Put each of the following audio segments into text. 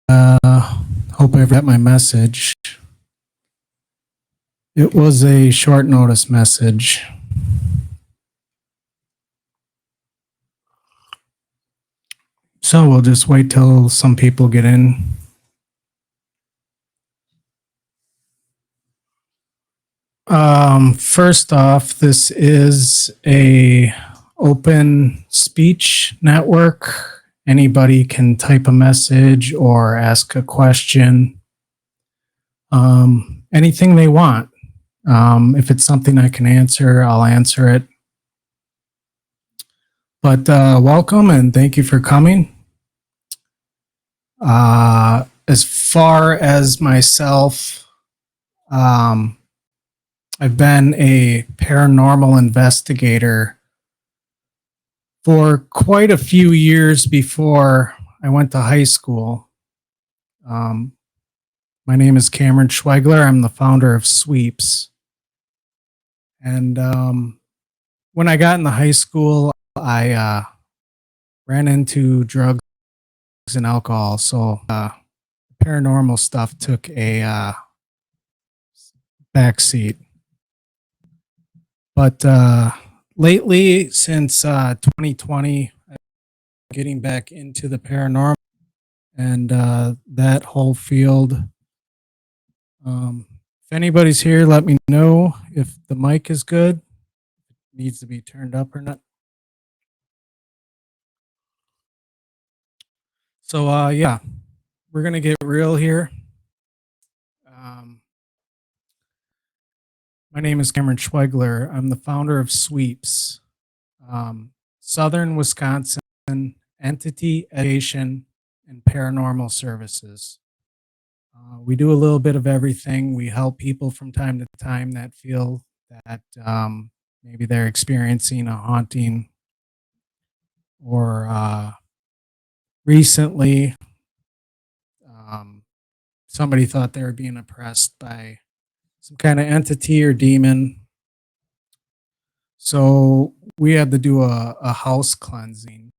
Hope I got my message. It was a short notice message. So we'll just wait till some people get in. First off, this is a open speech network. Anybody can type a message or ask a question. Anything they want. If it's something I can answer, I'll answer it. But welcome and thank you for coming. As far as myself, I've been a paranormal investigator for quite a few years before I went to high school. My name is Cameron Schweigler. I'm the founder of Sweeps. And when I got into high school, I ran into drugs and alcohol. So paranormal stuff took a backseat. But lately, since 2020, I'm getting back into the paranormal and that whole field. If anybody's here, let me know if the mic is good. It needs to be turned up or not. So yeah, we're gonna get real here. My name is Cameron Schweigler. I'm the founder of Sweeps, Southern Wisconsin Entity Education and Paranormal Services. We do a little bit of everything. We help people from time to time that feel that maybe they're experiencing a haunting, or recently somebody thought they were being oppressed by some kind of entity or demon. So we had to do a house cleansing.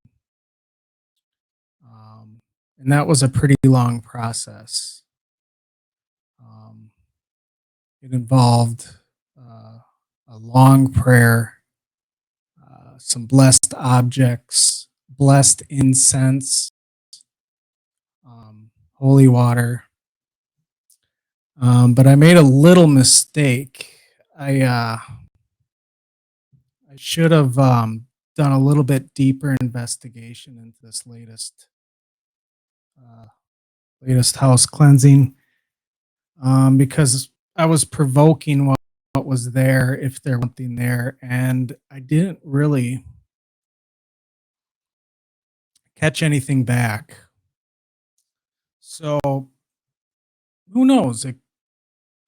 And that was a pretty long process. It involved a long prayer, some blessed objects, blessed incense, holy water. But I made a little mistake. I should have done a little bit deeper investigation into this latest house cleansing, because I was provoking what was there, if there was something there, and I didn't really catch anything back. So who knows?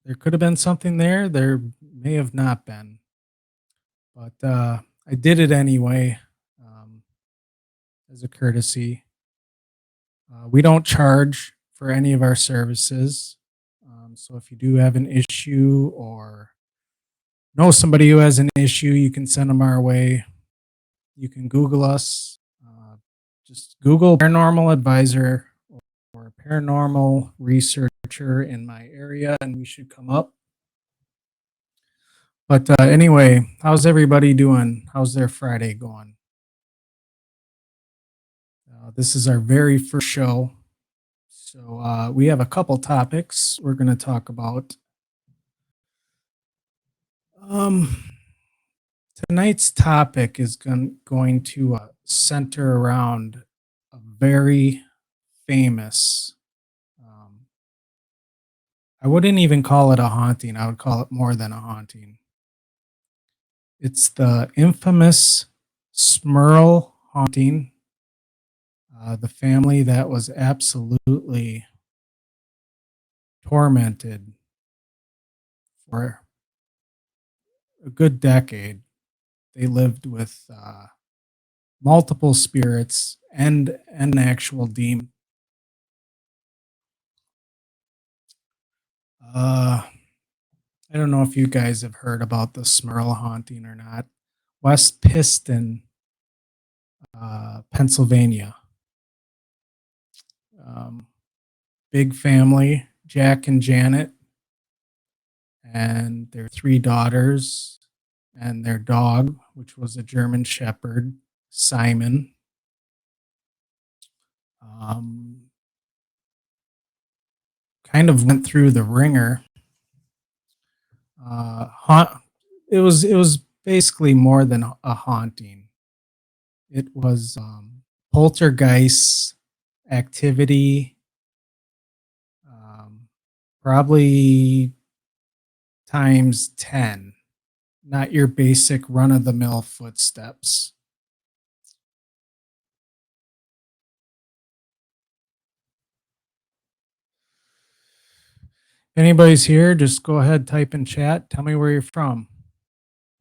There could have been something there. There may have not been. But I did it anyway, as a courtesy. We don't charge for any of our services. So if you do have an issue or know somebody who has an issue, you can send them our way. You can Google us. Just Google paranormal advisor or paranormal researcher in my area, and we should come up. But anyway, how's everybody doing? How's their Friday going? This is our very first show. So we have a couple topics we're going to talk about. Tonight's topic is going to center around a very famous, I wouldn't even call it a haunting. I would call it more than a haunting. It's the infamous Smurl haunting. The family that was absolutely tormented for a good decade. They lived with multiple spirits and an actual demon. I don't know if you guys have heard about the Smurl haunting or not. West Pittston, Pennsylvania. big family, Jack and Janet, and their three daughters, and their dog, which was a German Shepherd, Simon. Um, Kind of went through the ringer. Haunt. It was basically more than a haunting. It was poltergeist activity, um, probably times 10. Not your basic run of the mill footsteps. If anybody's here, just go ahead, type in chat. Tell me where you're from.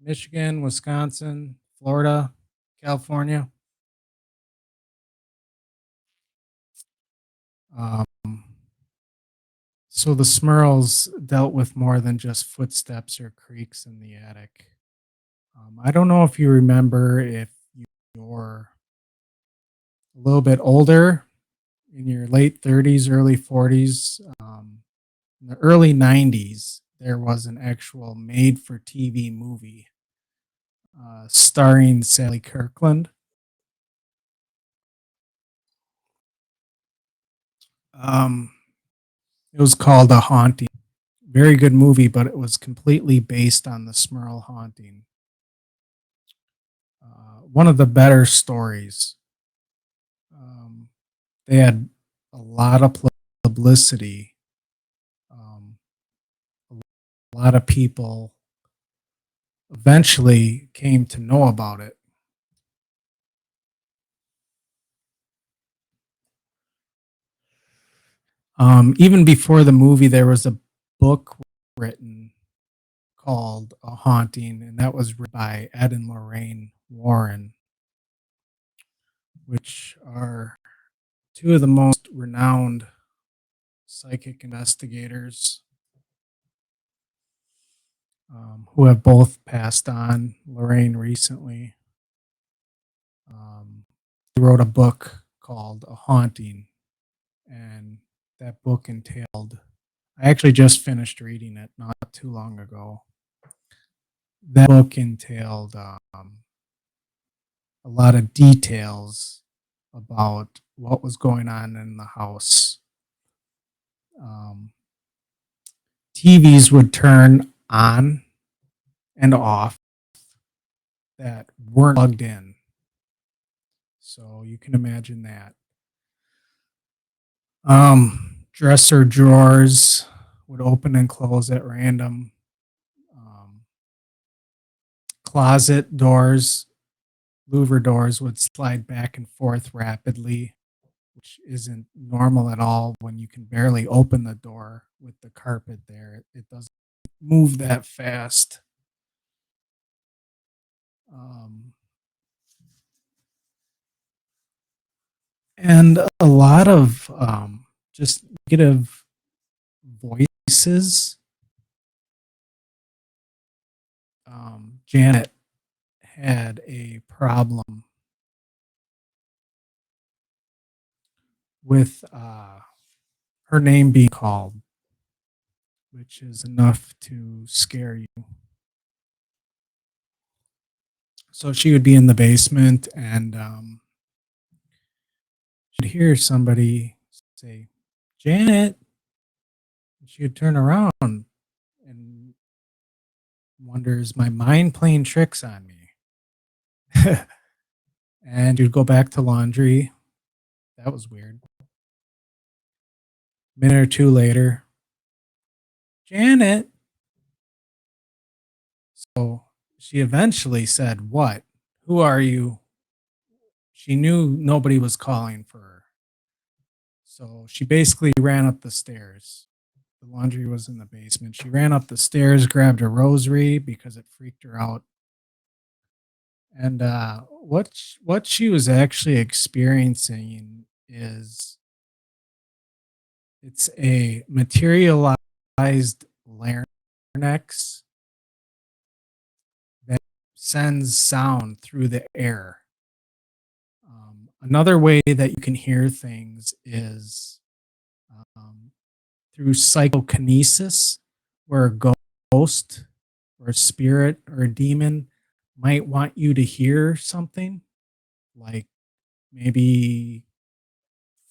Michigan, Wisconsin, Florida, California. Um, so the Smurls dealt with more than just footsteps or creaks in the attic. I don't know if you remember if you're a little bit older in your late 30s, early 40s. In the early 90s, there was an actual made for TV movie starring Sally Kirkland. Um, it was called A Haunting. Very good movie, but it was completely based on the Smurl haunting. One of the better stories. Um, they had a lot of publicity. A lot of people eventually came to know about it. Even before the movie, there was a book written called A Haunting, and that was written by Ed and Lorraine Warren, which are two of the most renowned psychic investigators who have both passed on. Lorraine recently. He wrote a book called A Haunting, and that book entailed. I actually just finished reading it not too long ago. That book entailed a lot of details about what was going on in the house. TVs would turn on and off that weren't plugged in. So you can imagine that. Dresser drawers would open and close at random. Closet doors, louver doors would slide back and forth rapidly, which isn't normal at all when you can barely open the door with the carpet there. It doesn't move that fast. Um, and a lot of just negative voices. Janet had a problem with her name being called, which is enough to scare you. So she would be in the basement and she'd hear somebody say, Janet. She would turn around and wonder, is my mind playing tricks on me? And you'd go back to laundry. That was weird. A minute or two later, Janet. So she eventually said, what? Who are you? She knew nobody was calling for her. So she basically ran up the stairs. The laundry was in the basement. She ran up the stairs, grabbed a rosary because it freaked her out. And what she was actually experiencing is it's a materialized larynx that sends sound through the air. Another way that you can hear things is through psychokinesis, where a ghost or a spirit or a demon might want you to hear something, like maybe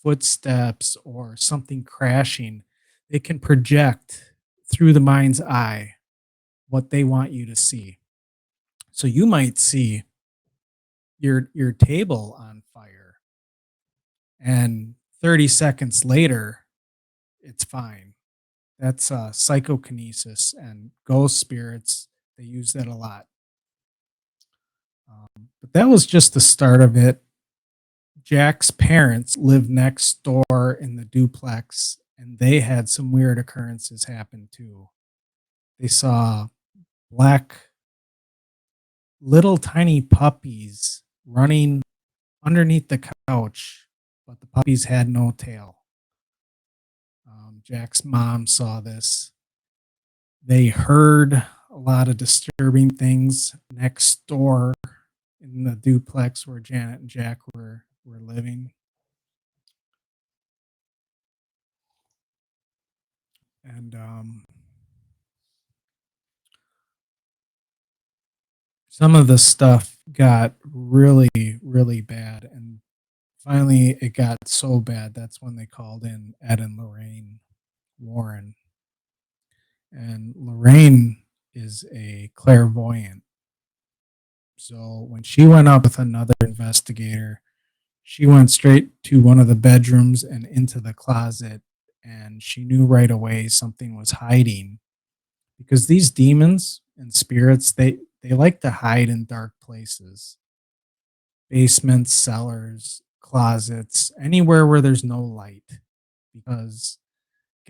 footsteps or something crashing. They can project through the mind's eye what they want you to see. So you might see your table on fire, and 30 seconds later it's fine. That's psychokinesis, and ghost spirits, they use that a lot. But that was just the start of it. Jack's parents lived next door in the duplex, and they had some weird occurrences happen too. They saw black, little tiny puppies running underneath the couch, but the puppies had no tail. Jack's mom saw this. They heard a lot of disturbing things next door in the duplex where Janet and Jack were living. And some of the stuff got really, really bad. And finally, it got so bad. That's when they called in Ed and Lorraine Warren. And Lorraine is a clairvoyant. So when she went up with another investigator, she went straight to one of the bedrooms and into the closet. And she knew right away something was hiding, because these demons and spirits, they like to hide in dark places, basements, cellars, closets, anywhere where there's no light, because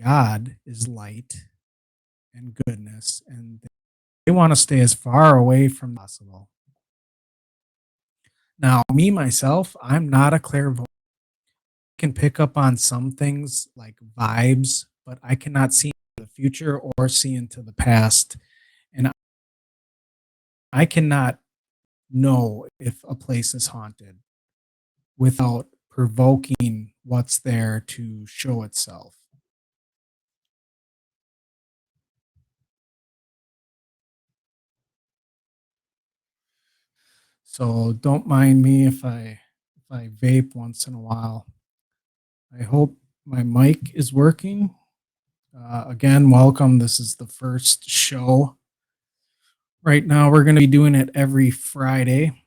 God is light and goodness, and they want to stay as far away from possible. Now, me myself, I'm not a clairvoyant. I can pick up on some things like vibes, but I cannot see into the future or see into the past, and I cannot know if a place is haunted without provoking what's there to show itself. So don't mind me if I vape once in a while. I hope my mic is working. Again, welcome. This is the first show. Right now, we're going to be doing it every Friday.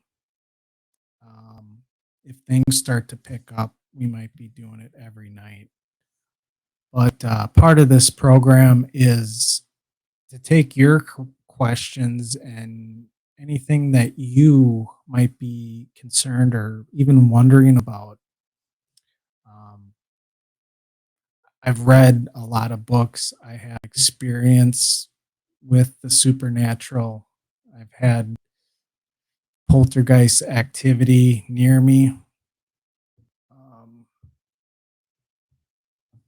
If things start to pick up, we might be doing it every night. But part of this program is to take your questions and anything that you might be concerned or even wondering about. Um, I've read a lot of books. I have experience with the supernatural. I've had poltergeist activity near me.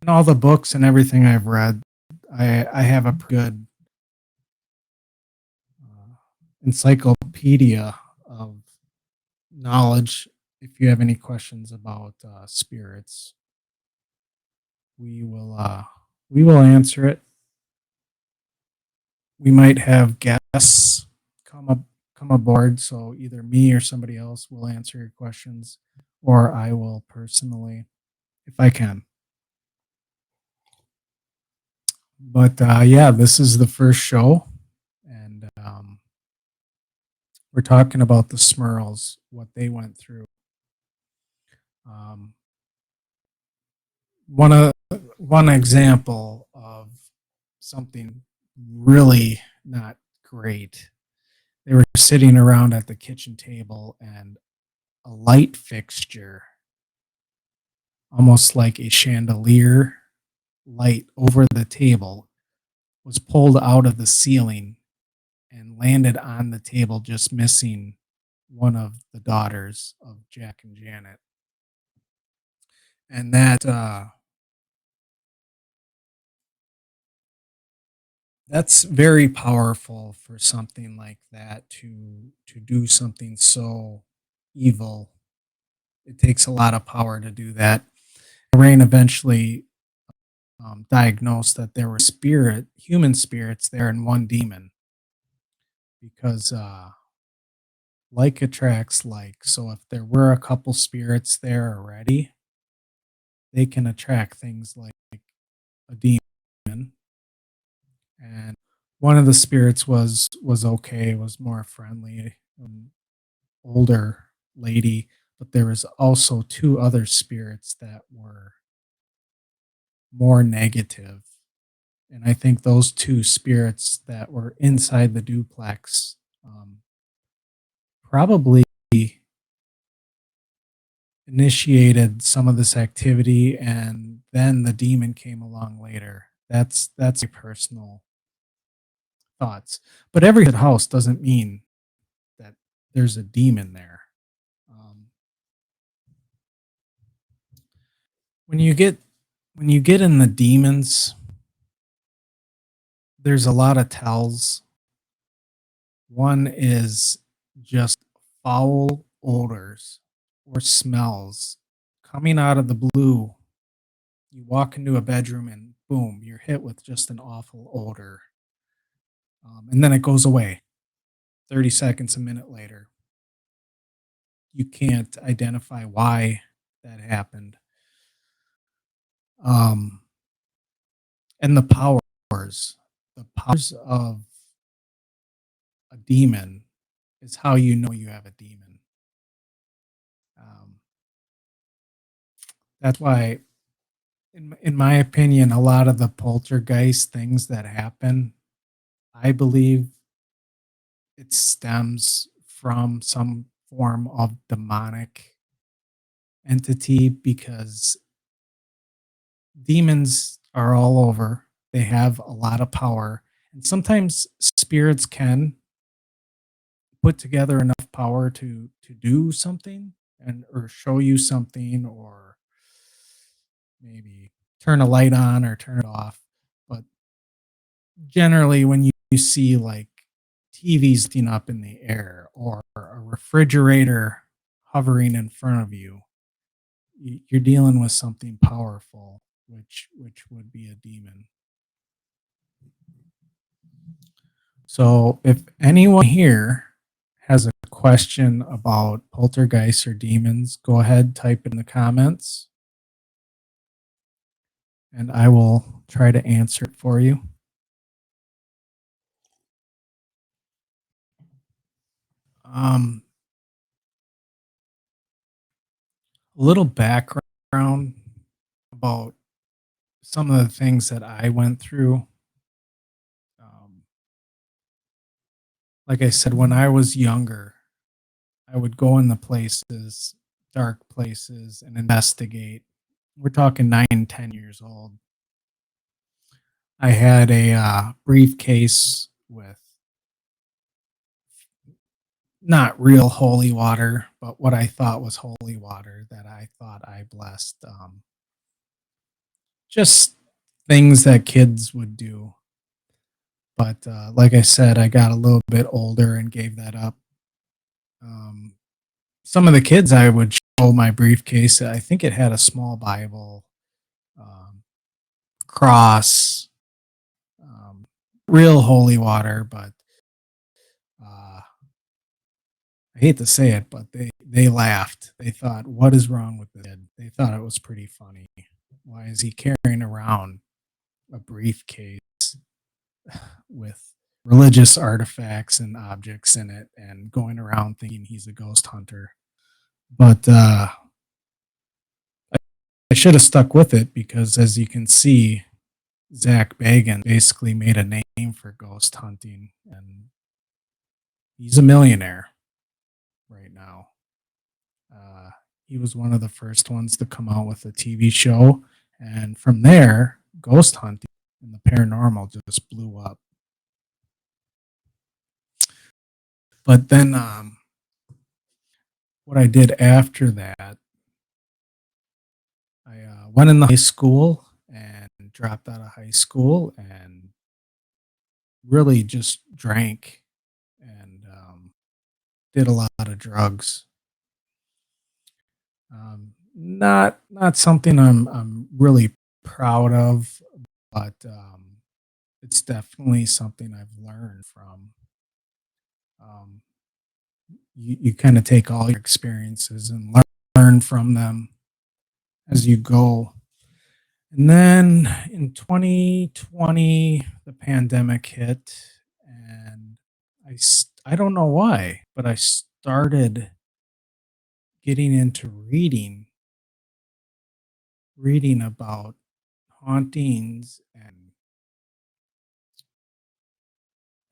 In all the books and everything I've read, I have a good encyclopedia of knowledge. If you have any questions about spirits, we will we will answer it. We might have guests come aboard, so either me or somebody else will answer your questions, or I will personally, if I can. But yeah, this is the first show, and we're talking about the Smurls, what they went through. Um, one example of something really not great. They were sitting around at the kitchen table, and a light fixture, almost like a chandelier light over the table, was pulled out of the ceiling and landed on the table, just missing one of the daughters of Jack and Janet. And that's very powerful for something like that, to do something so evil. It takes a lot of power to do that. Rain eventually diagnosed that there were human spirits there and one demon because like attracts like. So if there were a couple spirits there already, they can attract things like a demon. And one of the spirits was okay, was more friendly, older lady, but there was also two other spirits that were more negative. And I think those two spirits that were inside the duplex probably initiated some of this activity, and then the demon came along later. That's my personal thoughts. But every haunted house doesn't mean that there's a demon there. Um, when you get when you get in the demons, there's a lot of tells. One is just foul odors or smells coming out of the blue. You walk into a bedroom and boom, you're hit with just an awful odor. And then it goes away 30 seconds, a minute later. You can't identify why that happened. Um, and the powers of a demon is how you know you have a demon. Um, that's why, in my opinion, a lot of the poltergeist things that happen, I believe it stems from some form of demonic entity because demons are all over. They have a lot of power. And sometimes spirits can put together enough power to do something and or show you something or maybe turn a light on or turn it off. But generally when you see like TVs lifting up in the air or a refrigerator hovering in front of you, you're dealing with something powerful, which would be a demon. So if anyone here has a question about poltergeists or demons, go ahead, type in the comments, and I will try to answer it for you. Um, a little background about some of the things that I went through. Um, like I said, when I was younger, I would go in the places, dark places, and investigate. We're talking 9, 10 years old. I had a briefcase with not real holy water, but what I thought was holy water that I thought I blessed. Just things that kids would do. But like I said, I got a little bit older and gave that up. Um, some of the kids I would show my briefcase. I think it had a small Bible, um, cross, um, real holy water, but I hate to say it, but they laughed. They thought, "What is wrong with this kid?" They thought it was pretty funny. Why is he carrying around a briefcase with religious artifacts and objects in it and going around thinking he's a ghost hunter? But I should have stuck with it because, as you can see, Zach Bagan basically made a name for ghost hunting, and he's a millionaire right now. Uh, he was one of the first ones to come out with a TV show, and from there, ghost hunting and the paranormal just blew up. But then, what I did after that, I went in the high school and dropped out of high school and really just drank and did a lot of drugs. Not something I'm really proud of, but it's definitely something I've learned from. Um, you kind of take all your experiences and learn from them as you go. And then in 2020, the pandemic hit, and I don't know why, but I started getting into reading about hauntings and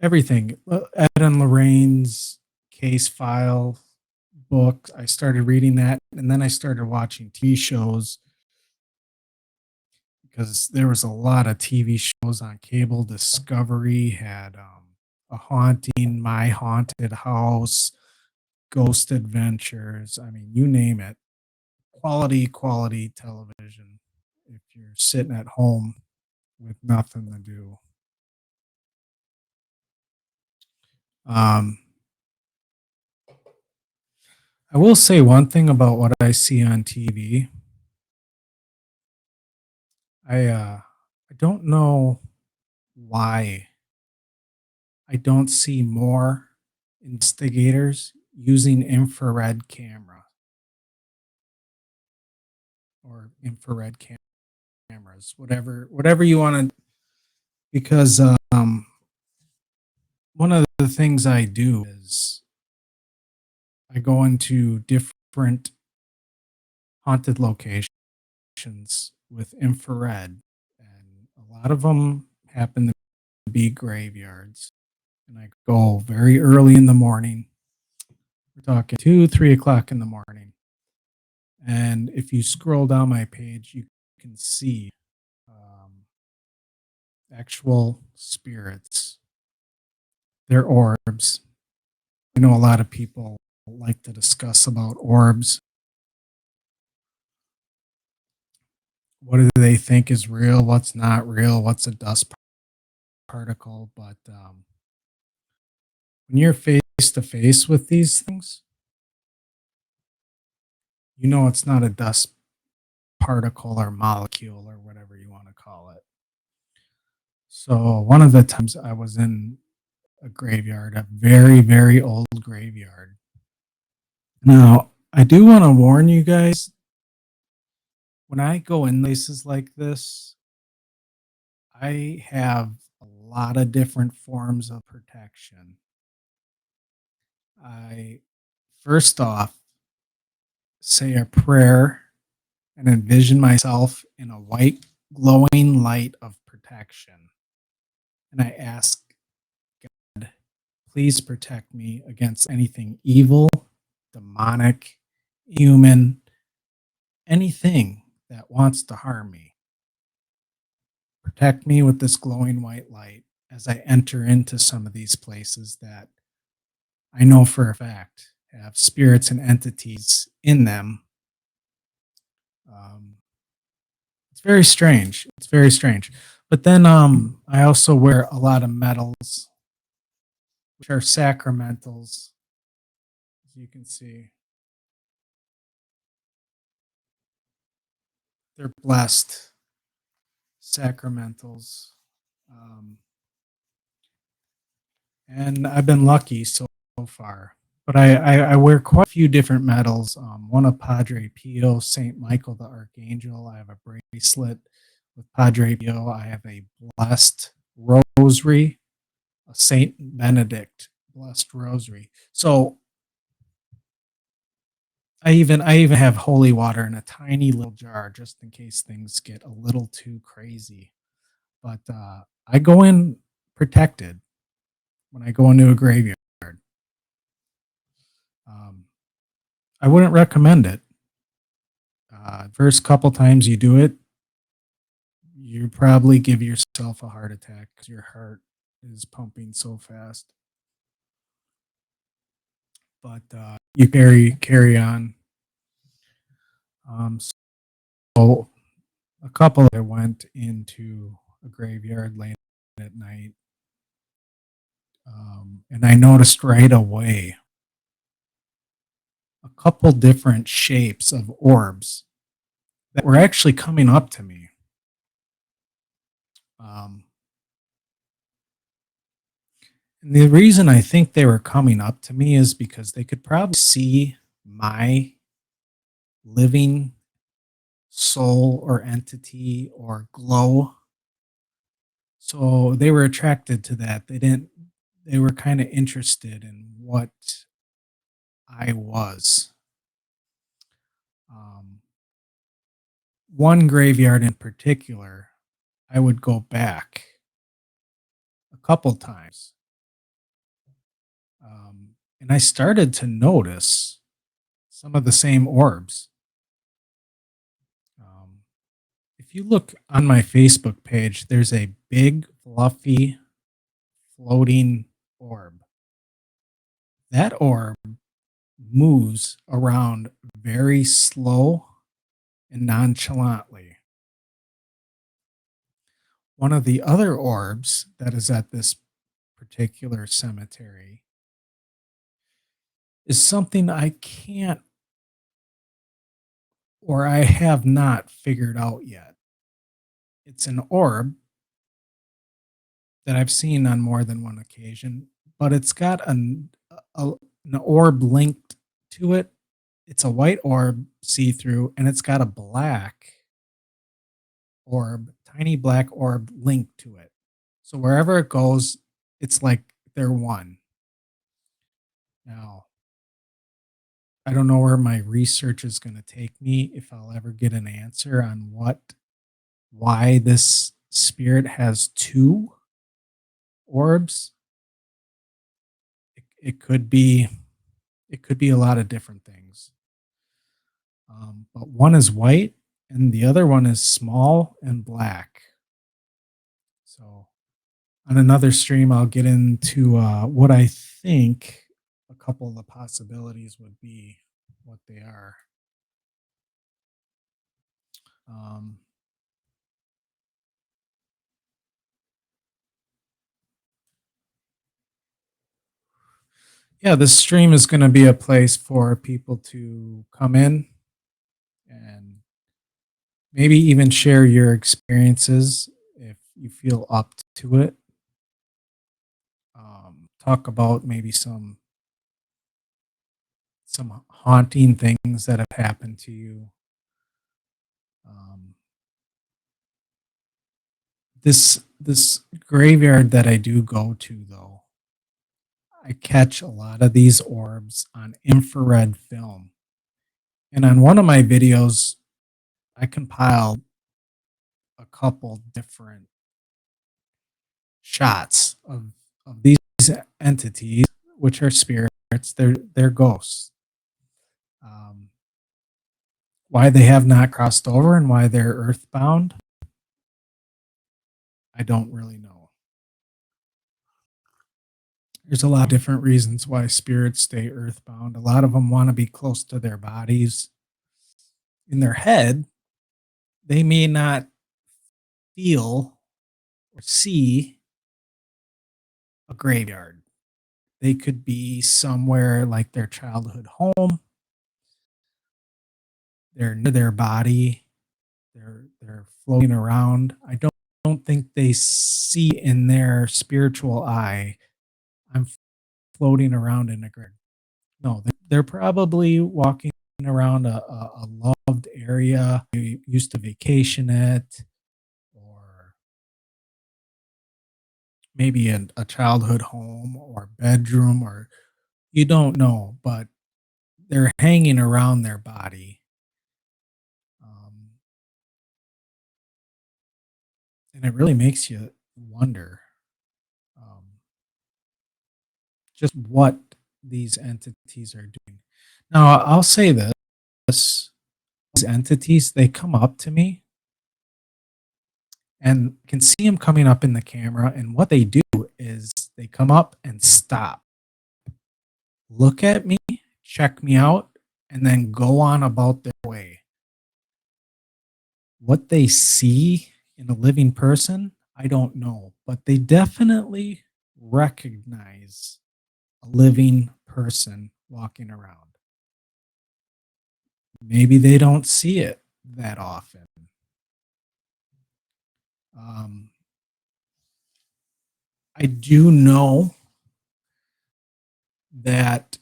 everything. Ed and Lorraine's case file book. I started reading that, and then I started watching TV shows because there was a lot of TV shows on cable. Discovery had a haunting, My Haunted House, Ghost Adventures. I mean, you name it. Quality television. If you're sitting at home with nothing to do. Um, I will say one thing about what I see on TV. I don't know why I don't see more investigators using infrared camera or cameras, whatever you want to, because one of the things I do is I go into different haunted locations with infrared, and a lot of them happen to be graveyards. And I go very early in the morning. We're talking 2, 3 o'clock in the morning. And if you scroll down my page, you can see um, actual spirits. They're orbs. I know a lot of people like to discuss about orbs. What do they think is real? What's not real? What's a dust particle? But when you're face to face with these things, you know it's not a dust particle or molecule or whatever you want to call it. So one of the times I was in a graveyard, a very old graveyard. Now, I do want to warn you guys, when I go in places like this, I have a lot of different forms of protection. I first off say a prayer and envision myself in a white glowing light of protection. And I ask God, please protect me against anything evil, demonic, human, anything that wants to harm me. Protect me with this glowing white light as I enter into some of these places that I know for a fact have spirits and entities in them. Um, it's very strange. It's very strange. But then I also wear a lot of medals, which are sacramentals, as you can see. They're blessed sacramentals. Um, and I've been lucky so far. But I wear quite a few different medals. One of Padre Pio, Saint Michael the Archangel. I have a bracelet with Padre Pio. I have a blessed rosary, a Saint Benedict blessed rosary. So I even have holy water in a tiny little jar just in case things get a little too crazy. But I go in protected when I go into a graveyard. Um, I wouldn't recommend it. First couple times you do it, you probably give yourself a heart attack because your heart is pumping so fast. But you carry on. So a couple I went into a graveyard late at night, and I noticed right away a couple different shapes of orbs that were actually coming up to me. Um, and the reason I think they were coming up to me is because they could probably see my living soul or entity or glow. So they were attracted to that. They were kind of interested in what I was. Um, One graveyard in particular, I would go back a couple times. And I started to notice some of the same orbs. Um, if you look on my Facebook page, there's a big, fluffy, floating orb. That orb moves around very slow and nonchalantly. One of the other orbs that is at this particular cemetery is something I can't or I have not figured out yet. It's an orb that I've seen on more than one occasion, but it's got an orb linked to it. It's a white orb, see through, and it's got a black orb, tiny black orb linked to it. So wherever it goes, it's like they're one. Now, I don't know where my research is going to take me, if I'll ever get an answer on why this spirit has two orbs. It could be a lot of different things. But one is white and the other one is small and black. So on another stream, I'll get into what I think a couple of the possibilities would be, what they are. Um, yeah, this stream is going to be a place for people to come in and maybe even share your experiences if you feel up to it. Talk about maybe some haunting things that have happened to you. Um, this graveyard that I do go to, though, I catch a lot of these orbs on infrared film, and on one of my videos, I compiled a couple different shots of these entities, which are spirits. They're ghosts. Um, why they have not crossed over and why they're earthbound, I don't really know. There's a lot of different reasons why spirits stay earthbound. A lot of them want to be close to their bodies. In their head, they may not feel or see a graveyard. They could be somewhere like their childhood home. They're near their body. They're floating around. I don't think they see in their spiritual eye, I'm floating around in a grid. No, they're probably walking around a loved area you used to vacation at, or maybe in a childhood home or bedroom, or you don't know, but they're hanging around their body. Um, and it really makes you wonder um, just what these entities are doing. Now, I'll say this: these entities, they come up to me and I can see them coming up in the camera. And what they do is they come up and stop, look at me, check me out, and then go on about their way. What they see in a living person, I don't know, but they definitely recognize a living person walking around. Maybe they don't see it that often. Um, I do know that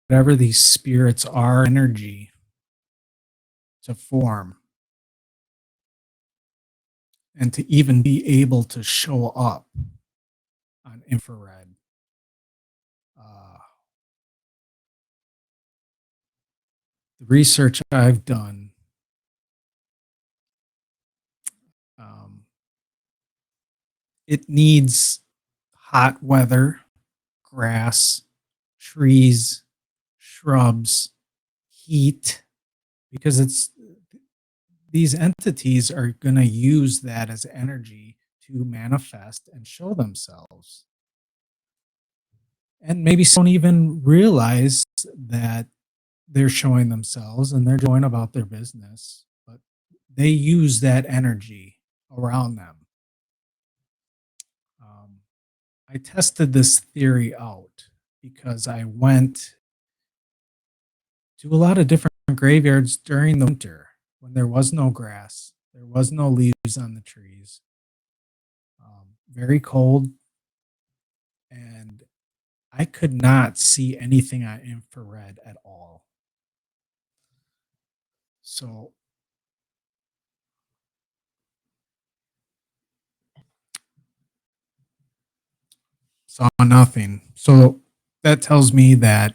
whatever these spirits are, energy to form and to even be able to show up on infrared. Uh, the research I've done, um, it needs hot weather, grass, trees, shrubs, heat, because it's these entities are going to use that as energy to manifest and show themselves. And maybe some don't even realize that they're showing themselves and they're going about their business, but they use that energy around them. Um, I tested this theory out because I went to a lot of different graveyards during the winter when there was no grass, there was no leaves on the trees, very cold, and I could not see anything on infrared at all. So saw nothing. So that tells me that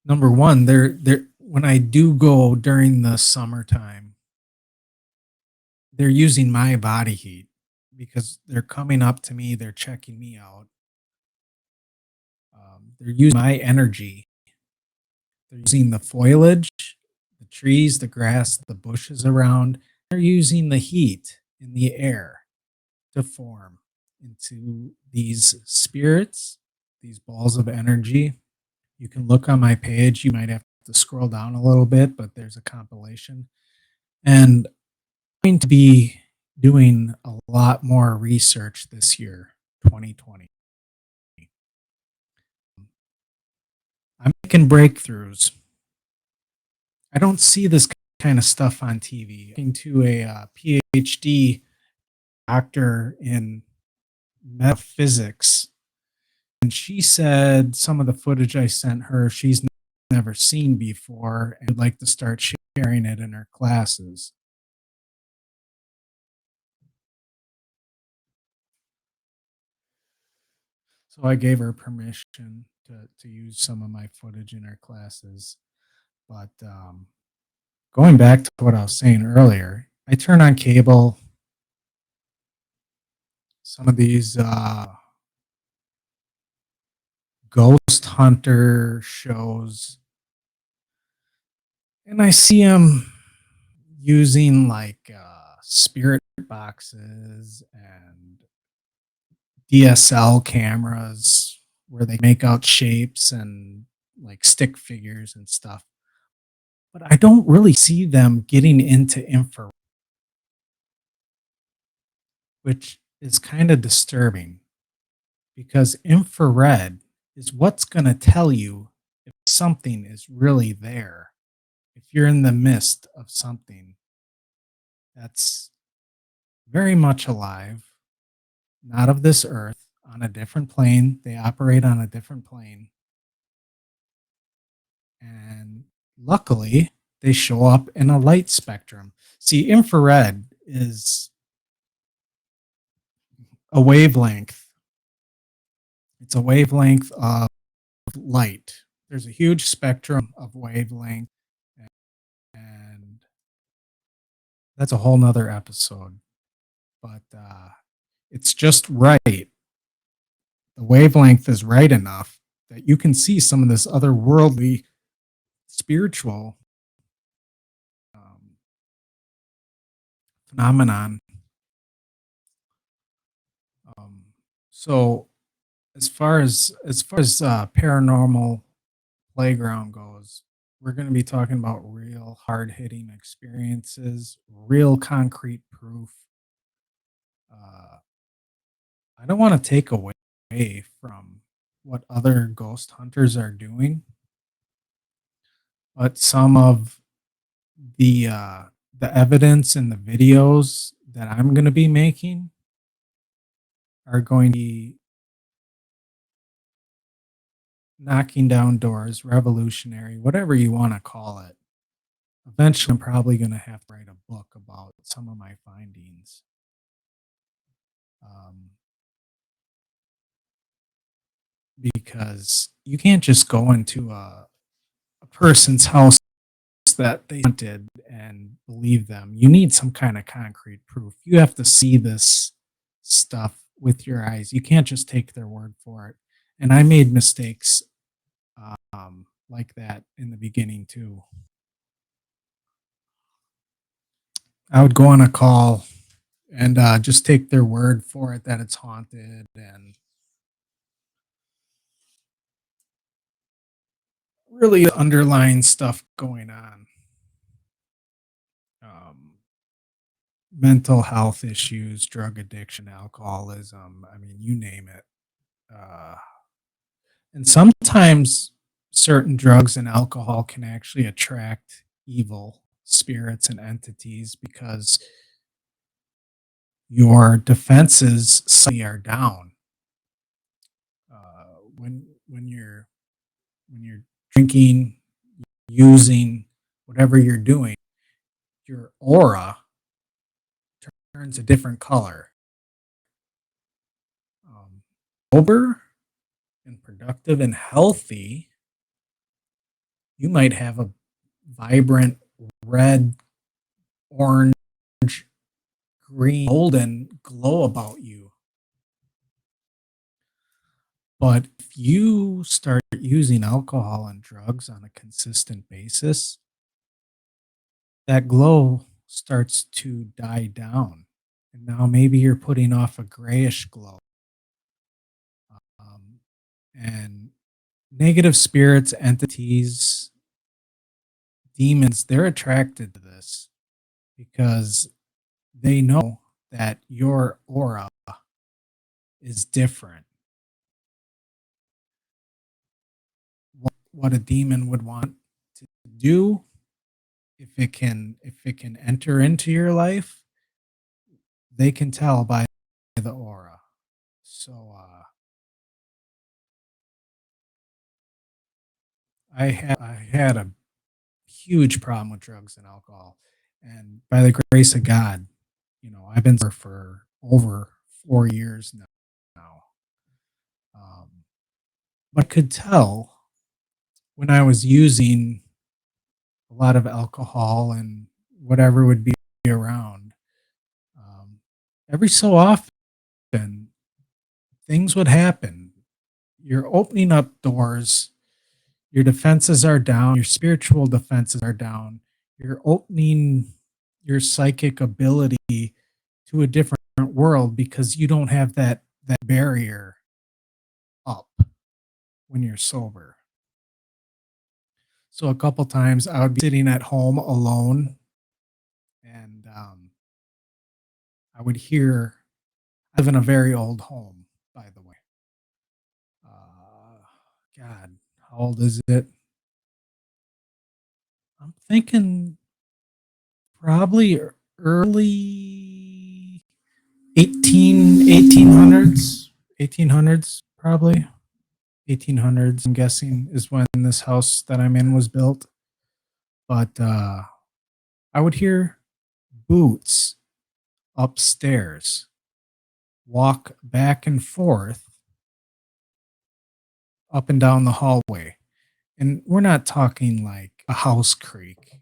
number one, they're when I do go during the summertime, they're using my body heat because they're coming up to me, they're checking me out. They're using my energy. They're using the foliage, the trees, the grass, the bushes around. They're using the heat in the air to form into these spirits, these balls of energy. You can look on my page. You might have to scroll down a little bit, but there's a compilation. And I'm going to be doing a lot more research this year, 2020. I'm making breakthroughs. I don't see this kind of stuff on TV. Talking to a PhD doctor in metaphysics, and she said some of the footage I sent her, she's never seen before and would like to start sharing it in her classes. So I gave her permission to use some of my footage in her classes. But going back to what I was saying earlier, I turn on cable, some of these ghost hunter shows, and I see them using like spirit boxes and DSL cameras where they make out shapes and like stick figures and stuff. But I don't really see them getting into infrared, which is kind of disturbing because infrared is what's going to tell you if something is really there. If you're in the midst of something that's very much alive, not of this earth, on a different plane, they operate on a different plane. And luckily, they show up in a light spectrum. See, infrared is a wavelength. It's a wavelength of light. There's a huge spectrum of wavelength, and that's a whole nother episode. But it's just right. The wavelength is right enough that you can see some of this otherworldly spiritual um, phenomenon. Um, so as far as paranormal playground goes, we're going to be talking about real hard hitting experiences, real concrete proof. Uh, I don't want to take away from what other ghost hunters are doing, but some of the uh, the evidence and the videos that I'm going to be making are going to be knocking down doors, revolutionary, whatever you want to call it. Eventually, I'm probably going to have to write a book about some of my findings. Um, because you can't just go into a person's house that they wanted and believe them. You need some kind of concrete proof. You have to see this stuff with your eyes. You can't just take their word for it. And I made mistakes like that in the beginning too. I would go on a call and just take their word for it that it's haunted and really underlying stuff going on. Um, Mental health issues, drug addiction, alcoholism. I mean, you name it. Uh, and sometimes certain drugs and alcohol can actually attract evil spirits and entities because your defenses suddenly are down. When you're drinking, using, whatever you're doing, your aura turns a different color. Sober and productive and healthy, you might have a vibrant red, orange, green, golden glow about you. But if you start using alcohol and drugs on a consistent basis, that glow starts to die down. And now maybe you're putting off a grayish glow. Um, and negative spirits, entities, demons, they're attracted to this because they know that your aura is different. What a demon would want to do, if it can enter into your life, they can tell by the aura. So I had a huge problem with drugs and alcohol, and by the grace of God, I've been sober for over 4 years now. But I could tell when I was using a lot of alcohol and whatever would be around. Um, every so often, things would happen. You're opening up doors, your defenses are down, your spiritual defenses are down, you're opening your psychic ability to a different world because you don't have that barrier up when you're sober. So a couple times I would be sitting at home alone and I would hear, I live in a very old home, by the way. Uh, God, how old is it? I'm thinking probably early 1800s, 1800s, probably 1800s. I'm guessing is when this house that I'm in was built. But I would hear boots upstairs walk back and forth up and down the hallway. And we're not talking like a house creak.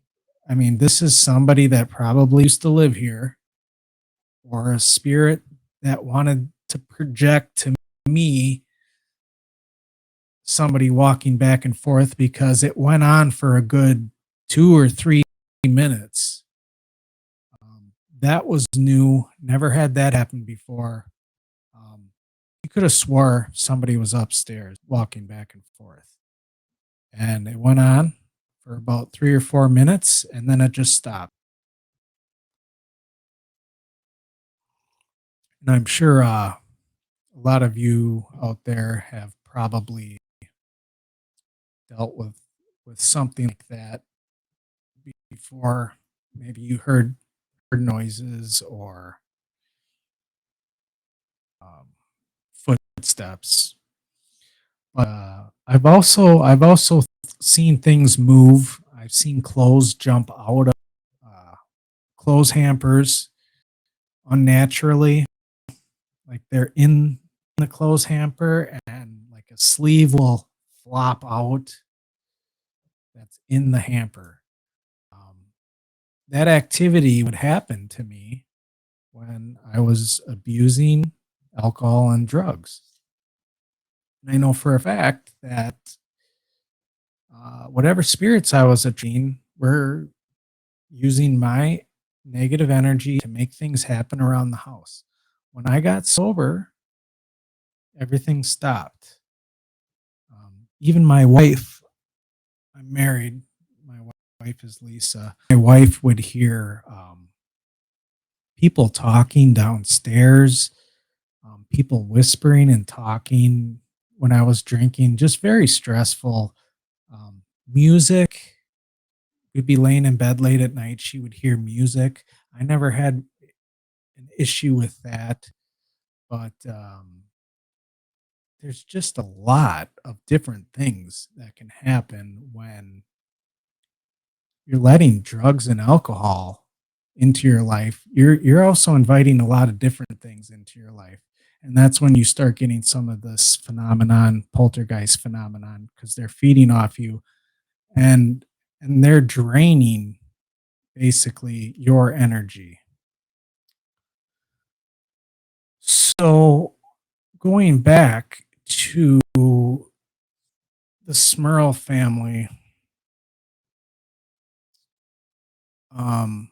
I mean, this is somebody that probably used to live here or a spirit that wanted to project to me somebody walking back and forth because it went on for a good 2 or 3 minutes. That was new. Never had that happen before. You could have swore somebody was upstairs walking back and forth. And it went on for about 3 or 4 minutes and then it just stopped. And I'm sure a lot of you out there have probably dealt with with something like that before. Maybe you heard noises or um, footsteps. I've also seen things move. I've seen clothes jump out of uh, clothes hampers unnaturally, like they're in the clothes hamper and like a sleeve will flop out that's in the hamper. Um, that activity would happen to me when I was abusing alcohol and drugs. And I know for a fact that whatever spirits I was attracting were using my negative energy to make things happen around the house. When I got sober, everything stopped. Even my wife, I'm married. My wife is Lisa. My wife would hear people talking downstairs, people whispering and talking when I was drinking, just very stressful. Music, we'd be laying in bed late at night. She would hear music. I never had an issue with that, but there's just a lot of different things that can happen when you're letting drugs and alcohol into your life. You're also inviting a lot of different things into your life. And that's when you start getting some of this phenomenon, poltergeist phenomenon, because they're feeding off you and they're draining basically your energy. So going back to the Smurl family, um,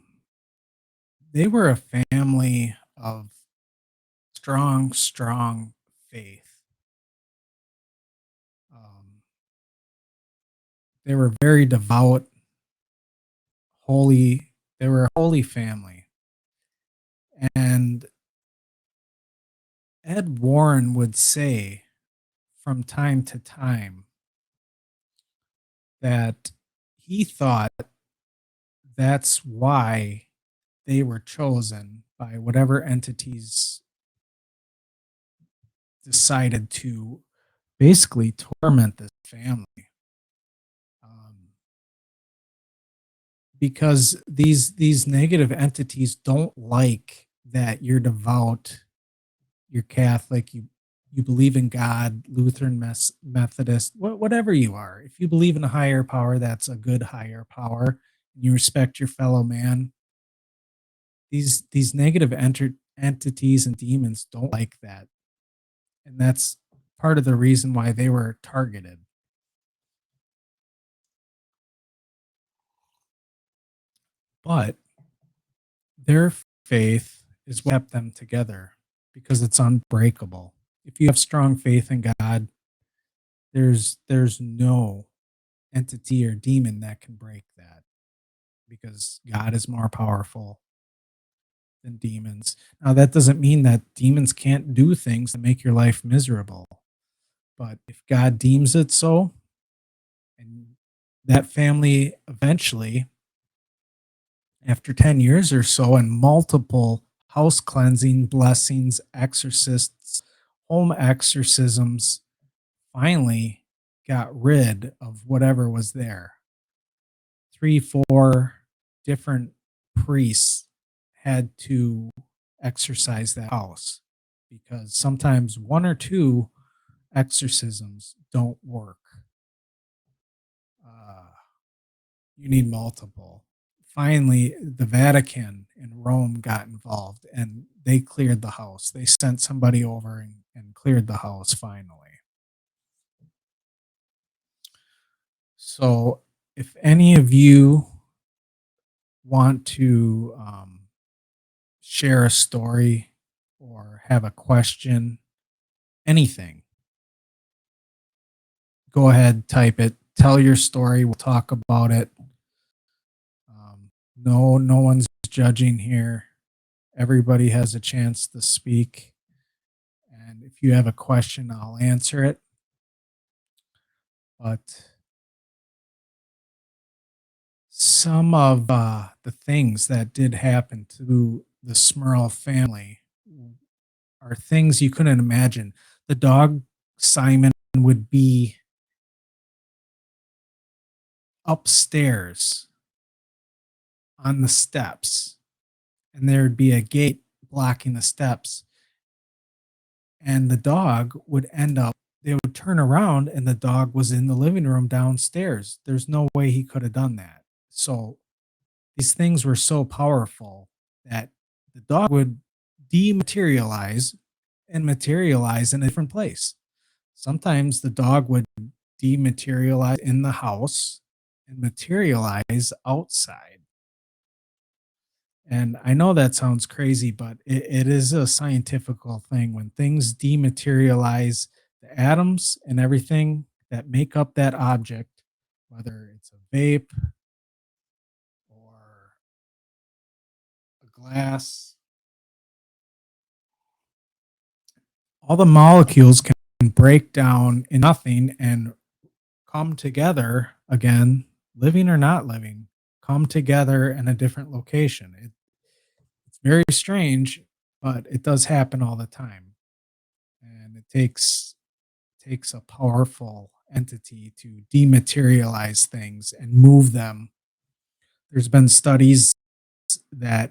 they were a family of strong, strong faith. Um, they were very devout, holy. They were a holy family. And Ed Warren would say from time to time that he thought that's why they were chosen by whatever entities decided to basically torment this family. Um, because these negative entities don't like that you're devout, you're Catholic, you believe in God, Lutheran, Methodist, whatever you are. If you believe in a higher power, that's a good higher power. And you respect your fellow man. These negative entities and demons don't like that, and that's part of the reason why they were targeted. But their faith is what kept them together because it's unbreakable. If you have strong faith in God, there's no entity or demon that can break that because God is more powerful than demons. Now that doesn't mean that demons can't do things to make your life miserable. But if God deems it so, and that family eventually, after 10 years or so, and multiple house cleansing, blessings, exorcists, home exorcisms, finally got rid of whatever was there. 3, 4 different priests had to exorcise that house because sometimes one or two exorcisms don't work. Uh, you need multiple. Finally, the Vatican and Rome got involved and they cleared the house. They sent somebody over and cleared the house finally. So, if any of you want to share a story or have a question, anything, go ahead, type it, tell your story. We'll talk about it. No one's judging here. Everybody has a chance to speak. And if you have a question, I'll answer it. But some of the things that did happen to the Smurl family are things you couldn't imagine. The dog Simon would be upstairs on the steps, and there'd be a gate blocking the steps, and the dog would end up they would turn around and the dog was in the living room downstairs. There's no way he could have done that. So these things were so powerful that the dog would dematerialize and materialize in a different place. Sometimes the dog would dematerialize in the house and materialize outside. And I know that sounds crazy, but it is a scientific thing. When things dematerialize, the atoms and everything that make up that object, whether it's a vape or a glass, all the molecules can break down in nothing and come together again, living or not living, come together in a different location. It's very strange, but it does happen all the time. And it takes a powerful entity to dematerialize things and move them. There's been studies that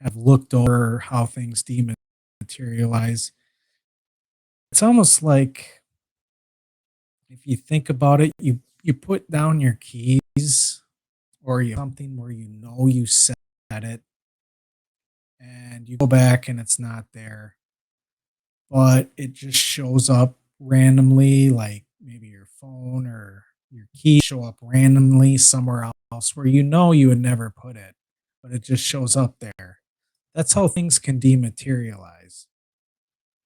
have looked over how things dematerialize. It's almost like if you think about it, you put down your keys or you something where you know you set it and you go back and it's not there, but it just shows up randomly, like maybe your phone or your key show up randomly somewhere else where you know you would never put it, but it just shows up there. That's how things can dematerialize.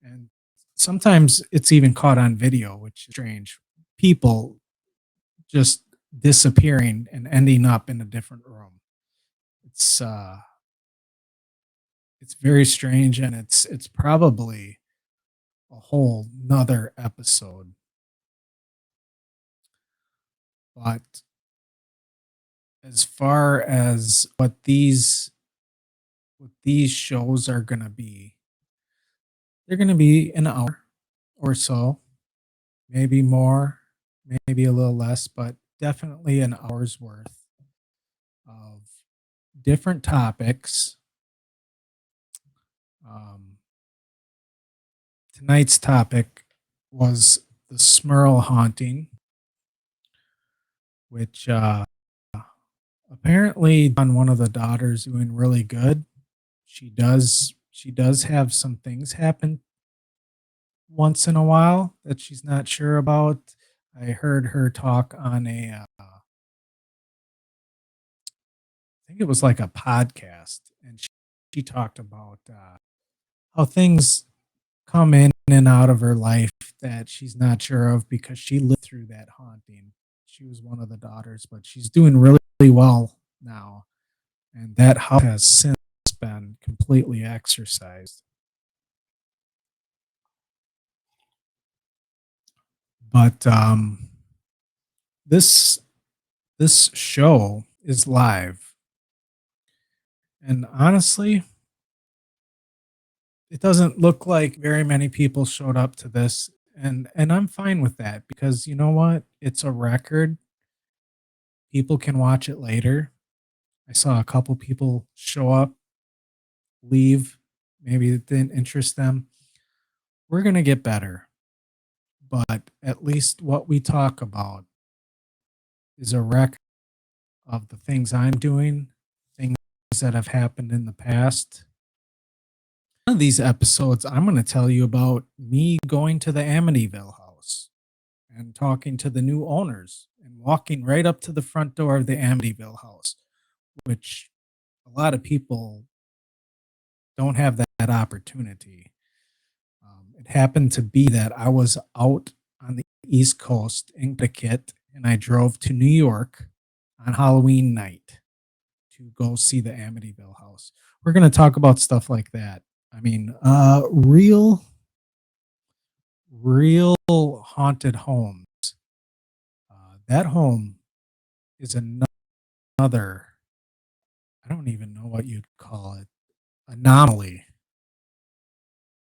And sometimes it's even caught on video, which is strange. People just disappearing and ending up in a different room. It's uh it's very strange and it's probably a whole nother episode. But as far as what these shows are gonna be, they're gonna be an hour or so, maybe more, maybe a little less, but definitely an hour's worth of different topics. Um, Tonight's topic was the Smurl haunting, which apparently on one of the daughters doing really good. She does have some things happen once in a while that she's not sure about. I heard her talk on I think it was like a podcast, and she talked about how things come in and out of her life that she's not sure of because she lived through that haunting. She was one of the daughters, but she's doing really, really well now. And that house has since been completely exorcised. But this this show is live, and honestly, it doesn't look like very many people showed up to this, and I'm fine with that because you know what? It's a record. People can watch it later. I saw a couple people show up, leave. Maybe it didn't interest them. We're going to get better, but at least what we talk about is a record of the things I'm doing, things that have happened in the past. One of these episodes, I'm going to tell you about me going to the Amityville house and talking to the new owners and walking right up to the front door of the Amityville house, which a lot of people don't have that opportunity. It happened to be that I was out on the East Coast in Connecticut and I drove to New York on Halloween night to go see the Amityville house. We're going to talk about stuff like that. I mean, real haunted homes. That home is another, I don't even know what you'd call it, anomaly.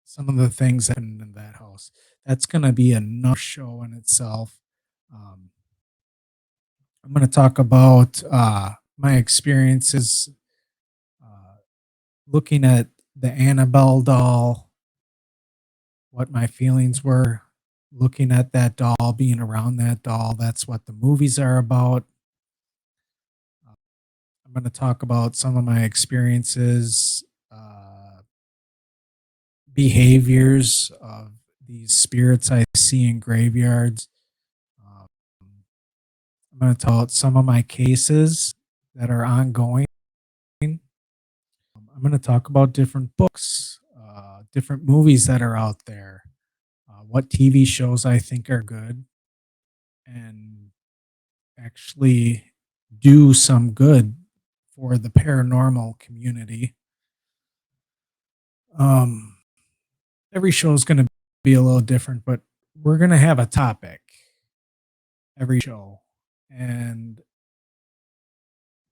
Some of the things that happen in that house. That's going to be another show in itself. Um, I'm going to talk about my experiences uh, looking at the Annabelle doll, what my feelings were looking at that doll, being around that doll. That's what the movies are about. I'm going to talk about some of my experiences, behaviors of these spirits I see in graveyards. Um, I'm going to tell about some of my cases that are ongoing. I'm going to talk about different books, different movies that are out there, what TV shows I think are good, and actually do some good for the paranormal community. Um, every show is going to be a little different, but we're going to have a topic every show, and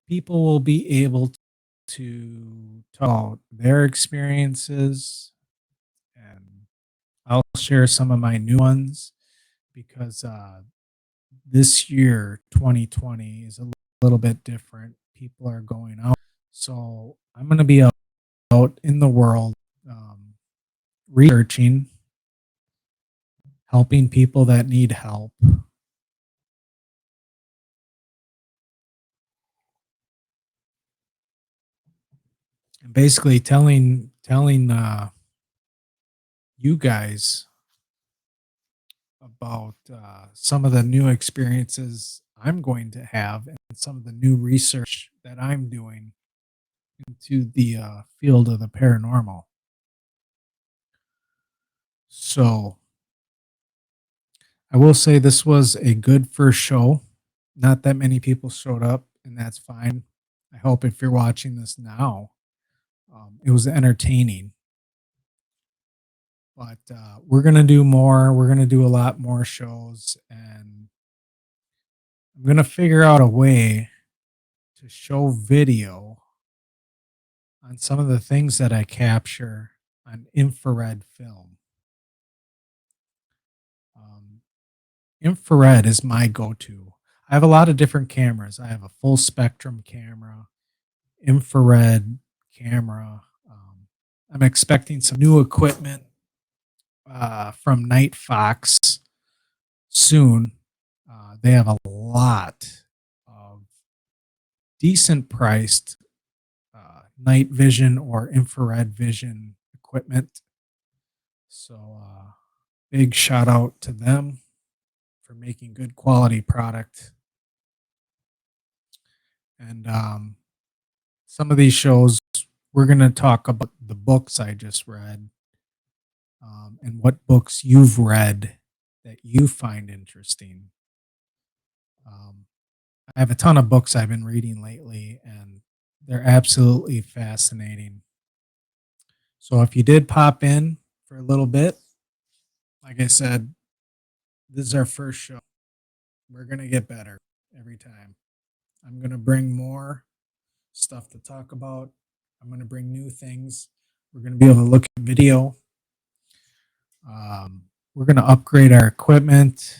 people will be able to talk their experiences, and I'll share some of my new ones because this year 2020 is a little bit different. People are going out, so I'm going to be out in the world, researching, helping people that need help, and basically telling you guys about some of the new experiences I'm going to have and some of the new research that I'm doing into the field of the paranormal. So I will say this was a good first show. Not that many people showed up, and that's fine. I hope if you're watching this now, it was entertaining. But we're going to do more. We're going to do a lot more shows, and I'm going to figure out a way to show video on some of the things that I capture on infrared film. Um, Infrared is my go to. I have a lot of different cameras. I have a full spectrum camera, infrared camera. I'm expecting some new equipment from Night Fox soon. They have a lot of decent priced night vision or infrared vision equipment. So, big shout out to them for making good quality product. And some of these shows, we're going to talk about the books I just read, and what books you've read that you find interesting. Um, I have a ton of books I've been reading lately, and they're absolutely fascinating. So if you did pop in for a little bit, like I said, this is our first show. We're going to get better every time. I'm going to bring more stuff to talk about. I'm going to bring new things. We're going to be able to look at video. We're going to upgrade our equipment.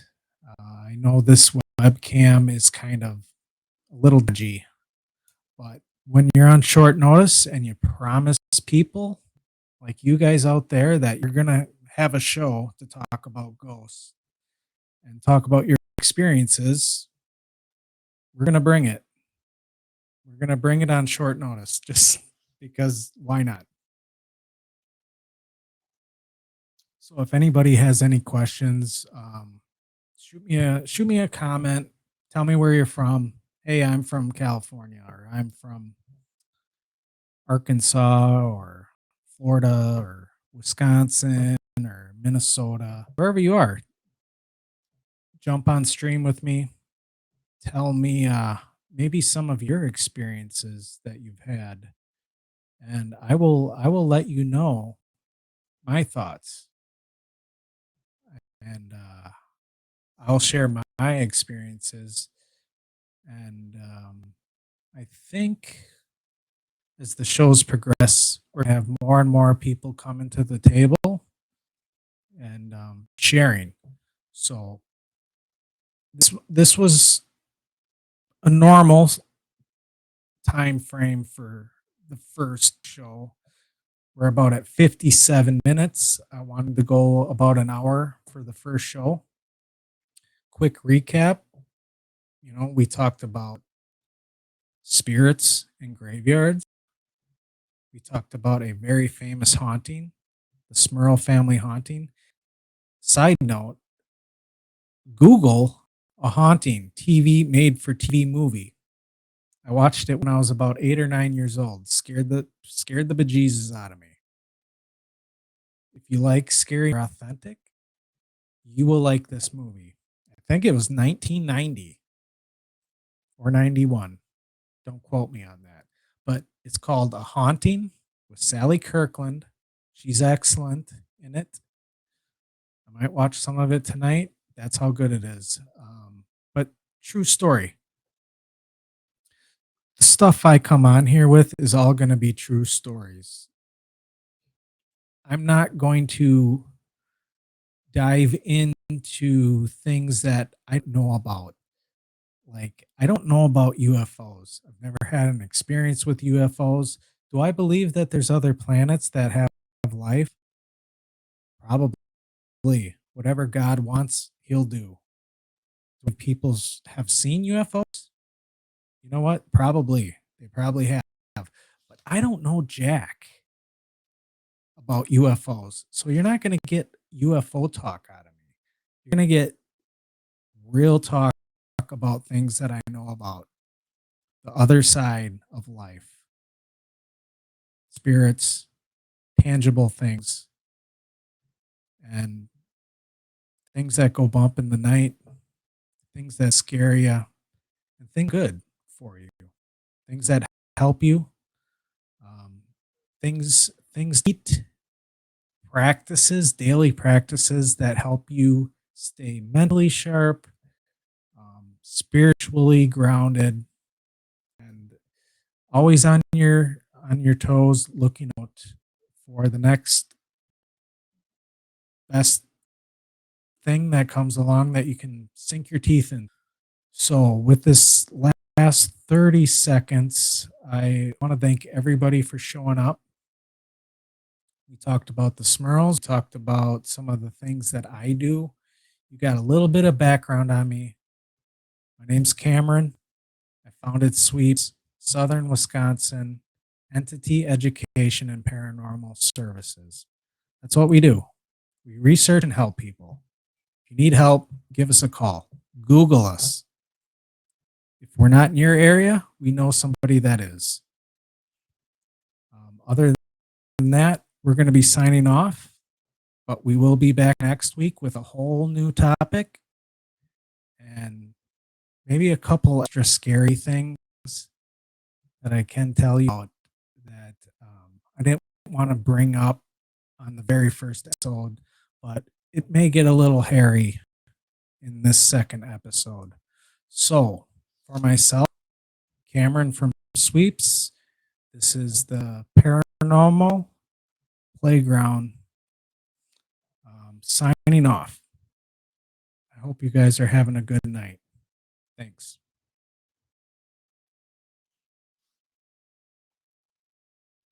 I know this webcam is kind of a little dodgy, but when you're on short notice and you promise people like you guys out there that you're going to have a show to talk about ghosts and talk about your experiences, we're going to bring it. We're going to bring it on short notice just because why not? So if anybody has any questions, shoot me a comment. Tell me where you're from. Hey, I'm from California, or I'm from Arkansas, or Florida, or Wisconsin, or Minnesota, wherever you are. Jump on stream with me. Tell me maybe some of your experiences that you've had, and I will let you know my thoughts, and I'll share my experiences. And I think as the shows progress, we're going to have more and more people coming to the table and sharing. So this was a normal time frame for the first show. We're about at 57 minutes. I wanted to go about an hour for the first show. Quick recap. We talked about spirits in graveyards. We talked about a very famous haunting, the Smurl family haunting. Side note, Google a haunting TV made for TV movie. I watched it when I was about 8 or 9 years old. Scared the bejesus out of me. If you like scary or authentic, you will like this movie. I think it was 1990 or 91. Don't quote me on that. But it's called A Haunting with Sally Kirkland. She's excellent in it. I might watch some of it tonight. That's how good it is. But true story. The stuff I come on here with is all going to be true stories. I'm not going to dive into things that I know about. Like, I don't know about UFOs. I've never had an experience with UFOs. Do I believe that there's other planets that have life? Probably. Whatever God wants, he'll do. Do people have seen UFOs? You know what? Probably. They probably have. But I don't know jack about UFOs. So you're not going to get UFO talk out of me. You're going to get real talk about things that I know about. The other side of life. Spirits, tangible things, and things that go bump in the night, things that scare you, and things good for you, things that help you, um, things eat practices, daily practices that help you stay mentally sharp, spiritually grounded, and always on your toes, looking out for the next best thing that comes along that you can sink your teeth in. So, with this last 30 seconds, I want to thank everybody for showing up. We talked about the Smurls, talked about some of the things that I do. You got a little bit of background on me. My name's Cameron. I founded Sweeps, Southern Wisconsin Entity Education and Paranormal Services. That's what we do. We research and help people. If you need help, give us a call. Google us. If we're not in your area, we know somebody that is. Other than that, we're going to be signing off, but we will be back next week with a whole new topic and maybe a couple extra scary things that I can tell you about that I didn't want to bring up on the very first episode, but it may get a little hairy in this second episode. So, for myself, Cameron from Sweeps, this is the Paranormal Playground signing off. I hope you guys are having a good night. Thanks.